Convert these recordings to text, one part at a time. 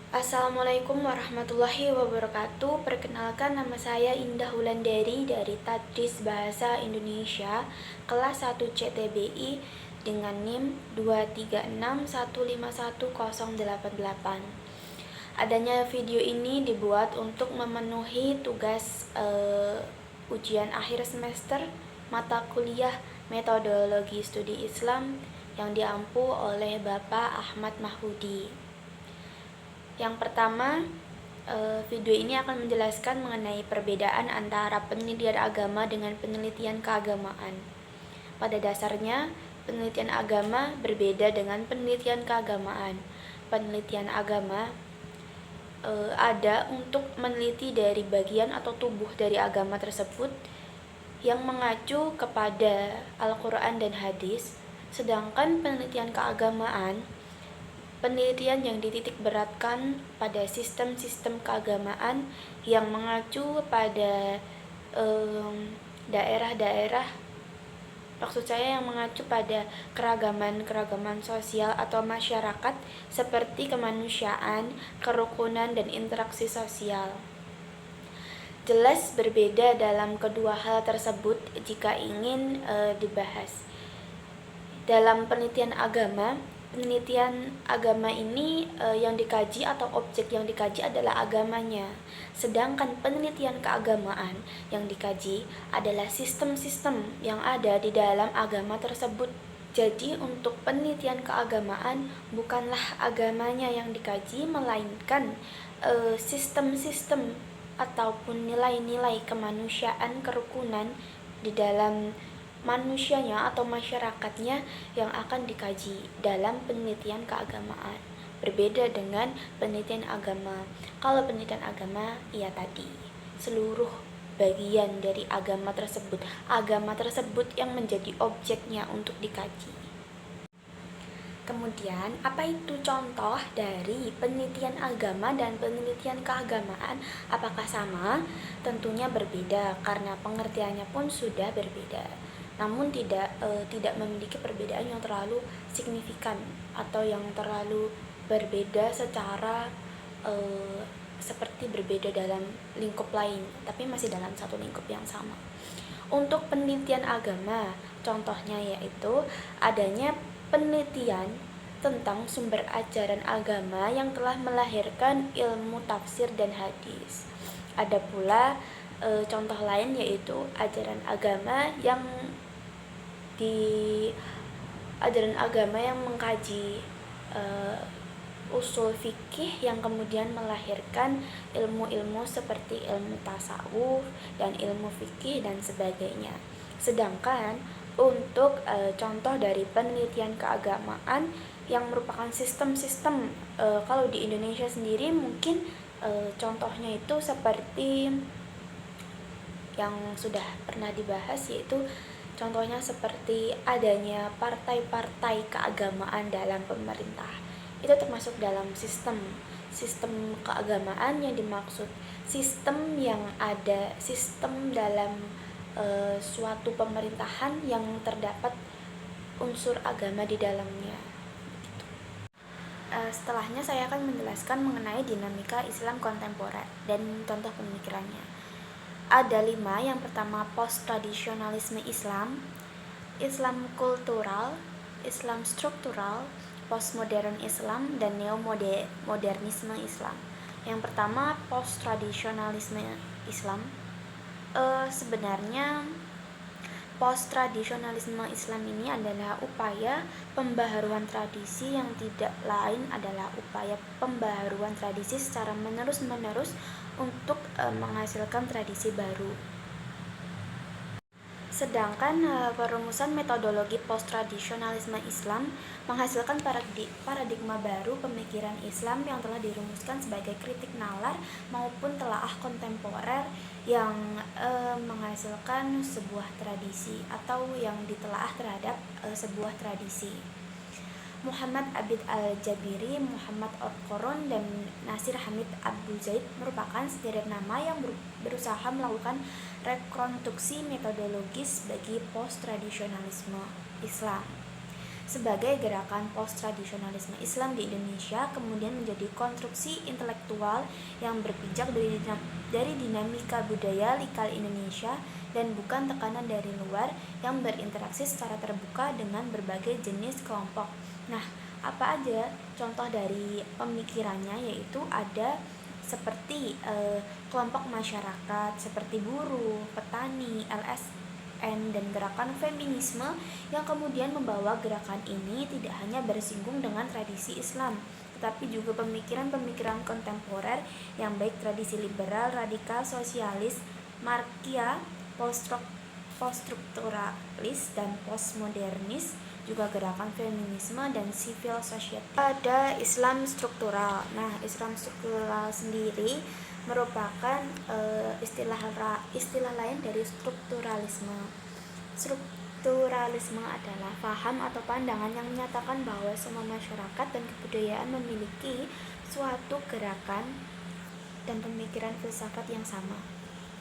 Assalamualaikum warahmatullahi wabarakatuh. Perkenalkan, nama saya Indah Wulandari dari Tadris Bahasa Indonesia kelas 1 CTBI dengan NIM 236151088. Adanya video ini dibuat untuk memenuhi tugas ujian akhir semester mata kuliah Metodologi Studi Islam yang diampu oleh Bapak Ahmad Mahfudi. Yang pertama, video ini akan menjelaskan mengenai perbedaan antara penelitian agama dengan penelitian keagamaan. Pada dasarnya, penelitian agama berbeda dengan penelitian keagamaan. Penelitian agama ada untuk meneliti dari bagian atau tubuh dari agama tersebut yang mengacu kepada Al-Quran dan hadis, sedangkan penelitian keagamaan penelitian yang dititik beratkan pada sistem-sistem keagamaan yang mengacu pada daerah-daerah, maksud saya yang mengacu pada keragaman sosial atau masyarakat seperti kemanusiaan, kerukunan, dan interaksi sosial. Jelas berbeda dalam kedua hal tersebut jika ingin dibahas. Dalam penelitian agama ini yang dikaji atau objek yang dikaji adalah agamanya. Sedangkan penelitian keagamaan yang dikaji adalah sistem-sistem yang ada di dalam agama tersebut. Jadi untuk penelitian keagamaan bukanlah agamanya yang dikaji, melainkan sistem-sistem ataupun nilai-nilai kemanusiaan, kerukunan di dalam manusianya atau masyarakatnya yang akan dikaji dalam penelitian keagamaan. Berbeda dengan penelitian agama. Kalau penelitian agama, ya tadi, seluruh bagian dari agama tersebut yang menjadi objeknya untuk dikaji. Kemudian, apa itu contoh dari penelitian agama dan penelitian keagamaan? Apakah sama? Tentunya berbeda karena pengertiannya pun sudah berbeda. Namun tidak memiliki perbedaan yang terlalu signifikan atau yang terlalu berbeda secara seperti berbeda dalam lingkup lain, tapi masih dalam satu lingkup yang sama. Untuk penelitian agama, contohnya yaitu adanya penelitian tentang sumber ajaran agama yang telah melahirkan ilmu tafsir dan hadis. Ada pula contoh lain yaitu ajaran agama yang mengkaji usul fikih yang kemudian melahirkan ilmu-ilmu seperti ilmu tasawuf dan ilmu fikih dan sebagainya. Sedangkan untuk contoh dari penelitian keagamaan yang merupakan sistem-sistem, kalau di Indonesia sendiri mungkin contohnya itu seperti yang sudah pernah dibahas, yaitu contohnya seperti adanya partai-partai keagamaan dalam pemerintah. Itu termasuk dalam sistem keagamaan yang dimaksud sistem yang ada, sistem dalam suatu pemerintahan yang terdapat unsur agama di dalamnya. Setelahnya saya akan menjelaskan mengenai dinamika Islam kontemporer dan contoh pemikirannya. Ada 5. Yang pertama, post-tradisionalisme Islam, Islam kultural, Islam struktural, postmodern Islam, dan neomodernisme Islam. Yang pertama, post-tradisionalisme Islam. Sebenarnya post-tradisionalisme Islam ini adalah upaya pembaharuan tradisi yang tidak lain adalah upaya pembaharuan tradisi secara menerus-menerus untuk menghasilkan tradisi baru. Sedangkan perumusan metodologi post-tradisionalisme Islam menghasilkan paradigma baru pemikiran Islam yang telah dirumuskan sebagai kritik nalar maupun telaah kontemporer yang menghasilkan sebuah tradisi atau yang ditelaah terhadap sebuah tradisi. Muhammad Abid Al-Jabiri, Muhammad Al-Quron, dan Nasir Hamid Abu Zaid merupakan sederet nama yang berusaha melakukan rekonstruksi metodologis bagi post-tradisionalisme Islam. sebagai gerakan post-tradisionalisme Islam di Indonesia kemudian menjadi konstruksi intelektual yang berpijak dari dinamika budaya lokal Indonesia dan bukan tekanan dari luar yang berinteraksi secara terbuka dengan berbagai jenis kelompok. Nah, apa aja contoh dari pemikirannya? Yaitu ada seperti kelompok masyarakat seperti buruh, petani, LSM, dan gerakan feminisme yang kemudian membawa gerakan ini tidak hanya bersinggung dengan tradisi Islam, tetapi juga pemikiran-pemikiran kontemporer yang baik tradisi liberal, radikal, sosialis, marxia, poststrukturalis, dan postmodernis, juga gerakan feminisme dan civil society. Ada Islam struktural. Nah, Islam struktural sendiri merupakan istilah lain dari strukturalisme. Strukturalisme adalah paham atau pandangan yang menyatakan bahwa semua masyarakat dan kebudayaan memiliki suatu gerakan dan pemikiran filsafat yang sama,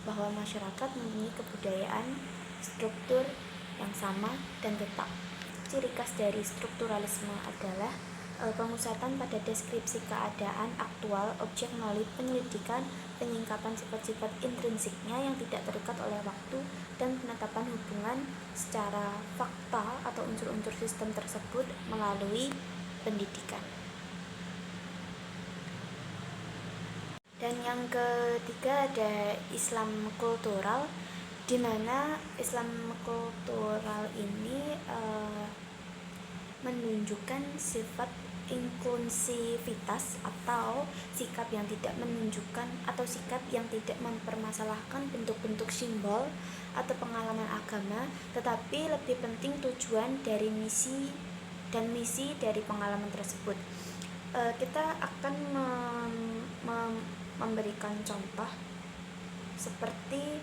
bahwa masyarakat mempunyai kebudayaan, struktur yang sama dan tetap. Ciri khas dari strukturalisme adalah pemusatan pada deskripsi keadaan aktual objek melalui penyelidikan, penyingkapan sifat-sifat intrinsiknya yang tidak terikat oleh waktu, dan penetapan hubungan secara fakta atau unsur-unsur sistem tersebut melalui pendidikan. Dan yang ketiga ada Islam kultural, di mana Islam kultural ini menunjukkan sifat inklusivitas atau sikap yang tidak menunjukkan atau sikap yang tidak mempermasalahkan bentuk-bentuk simbol atau pengalaman agama, tetapi lebih penting tujuan dari misi dari pengalaman tersebut. Kita akan memberikan contoh seperti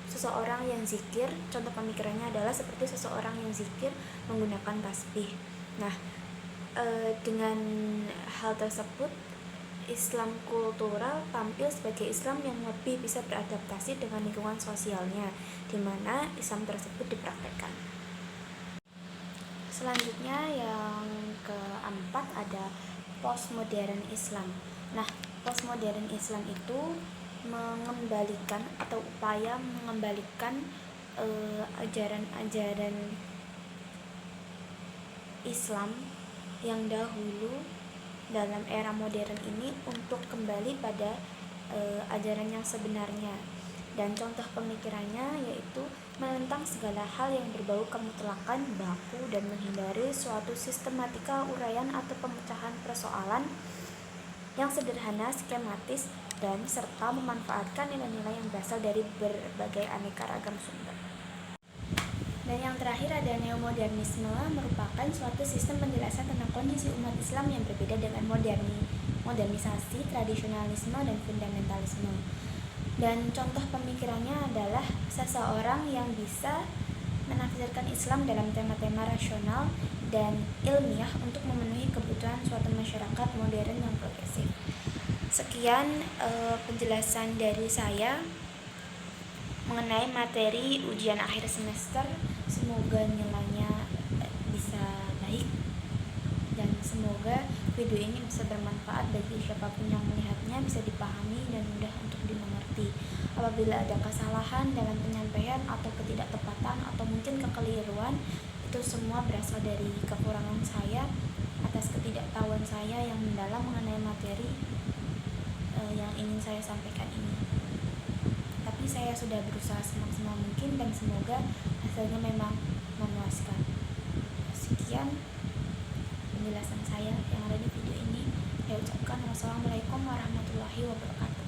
seseorang yang zikir. Contoh pemikirannya adalah seperti seseorang yang zikir menggunakan tasbih. Nah, dengan hal tersebut Islam kultural tampil sebagai Islam yang lebih bisa beradaptasi dengan lingkungan sosialnya, di mana Islam tersebut dipraktekkan. Selanjutnya yang keempat ada postmodern Islam. Nah, postmodern Islam itu mengembalikan atau upaya mengembalikan ajaran-ajaran Islam yang dahulu dalam era modern ini untuk kembali pada ajaran yang sebenarnya. Dan contoh pemikirannya yaitu menentang segala hal yang berbau kemutlakan, baku, dan menghindari suatu sistematika uraian atau pemecahan persoalan yang sederhana, skematis, dan serta memanfaatkan nilai-nilai yang berasal dari berbagai aneka ragam sumber. Dan yang terakhir ada neomodernisme, merupakan suatu sistem penjelasan tentang kondisi umat Islam yang berbeda dengan modernisasi, tradisionalisme, dan fundamentalisme. Dan contoh pemikirannya adalah seseorang yang bisa menafsirkan Islam dalam tema-tema rasional dan ilmiah untuk memenuhi kebutuhan suatu masyarakat modern yang progresif. Sekian penjelasan dari saya mengenai materi ujian akhir semester. Semoga nilainya bisa baik dan semoga video ini bisa bermanfaat bagi siapapun yang melihatnya, bisa dipahami dan mudah untuk dimengerti. Apabila ada kesalahan dalam penyampaian atau ketidaktepatan atau mungkin kekeliruan, itu semua berasal dari kekurangan saya atas ketidaktahuan saya yang mendalam mengenai materi yang ingin saya sampaikan ini. Tapi saya sudah berusaha semaksimal mungkin dan semoga hasilnya memang memuaskan. Sekian penjelasan saya yang ada di video ini. Saya ucapkan wassalamualaikum warahmatullahi wabarakatuh.